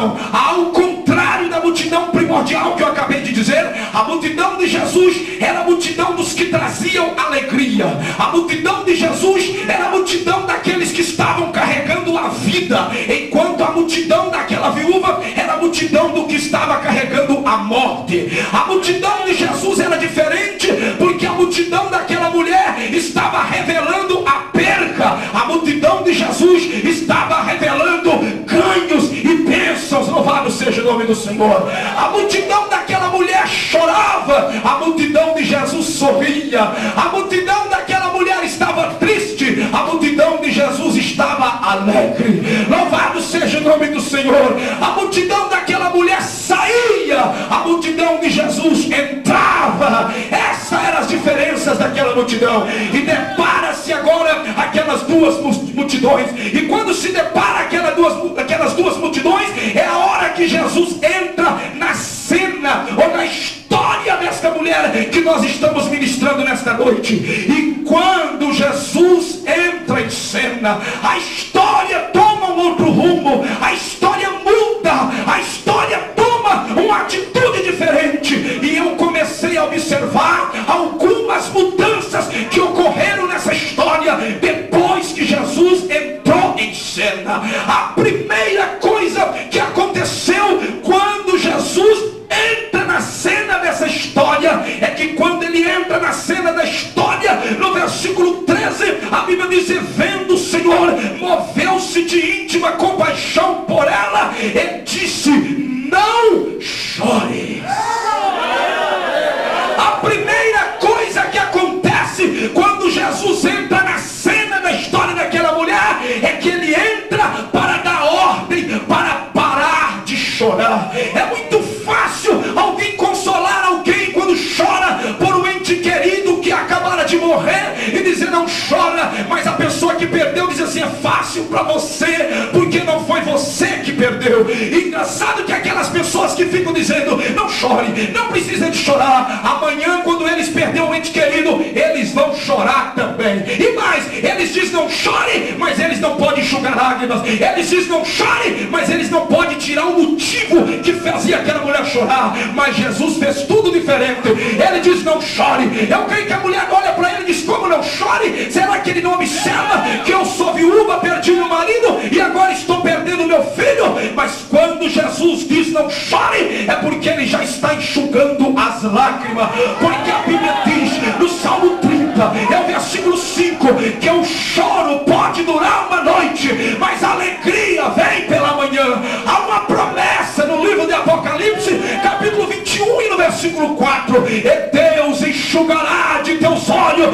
multidão. Ao contrário da multidão primordial que eu acabei de dizer, a multidão de Jesus era a multidão dos que traziam alegria. A multidão de Jesus era a multidão daqueles que estavam carregando a vida, enquanto a multidão daquela viúva era a multidão do que estava carregando a morte. A multidão de Jesus era diferente, porque a multidão daquela mulher estava revelando a perca. A multidão de Jesus estava revelando ganhos e bênçãos. Louvado seja o nome do Senhor. A multidão daquela mulher chorava, a multidão de Jesus sorria. A multidão daquela mulher estava triste, a multidão de Jesus estava alegre. Louvado seja o nome do Senhor. A multidão daquela mulher saía, a multidão de Jesus entrava. Essas eram as diferenças daquela multidão. E depara-se agora aquelas duas multidões. E quando se depara aquelas duas multidões, é a hora que Jesus entra na cena, ou na história desta mulher que nós estamos ministrando nesta noite. E quando Jesus entra em cena, a história toma um outro rumo, a história muda, a história toma uma atitude diferente. E eu comecei a observar algumas mudanças que ocorreram nessa história depois que Jesus entrou em cena. A primeira coisa que aconteceu quando Jesus entra na cena dessa história é que quando ele entra na cena da história, no versículo 13, a Bíblia diz: vendo o Senhor, moveu-se de íntima compaixão por ela e disse: não chores. A primeira coisa que acontece quando Jesus entra na cena da história daquela mulher é que ele entra para dar ordem, para parar de chorar. É muito fácil alguém consolar alguém quando chora por um ente querido que acabara de morrer e dizer: não chora. Mas a pessoa que perdeu diz assim: é fácil para você, porque não foi você que perdeu. E engraçado que aquelas pessoas que ficam dizendo: não chore, não precisa de chorar, amanhã quando eles perderem um ente querido, eles vão chorar também. E mais, eles dizem: não chore, mas eles não podem enxugar lágrimas. Eles dizem: não chore, mas eles não podem tirar o motivo que fazia aquela mulher chorar. Mas Jesus fez tudo diferente. Ele diz: não chore. Eu creio que a mulher olha para ele e diz: como não chore? Será que ele não observa que eu sou viúva, perdi meu marido e agora estou perdendo meu filho? Mas quando Jesus diz: não chore, é porque ele já está enxugando as lágrimas. Porque a Bíblia diz no Salmo 30, é o versículo 5, que o choro pode durar uma noite, mas a alegria vem pela manhã. Há uma promessa no livro de Apocalipse, capítulo 21 e no versículo 4: e Deus enxugará de teus olhos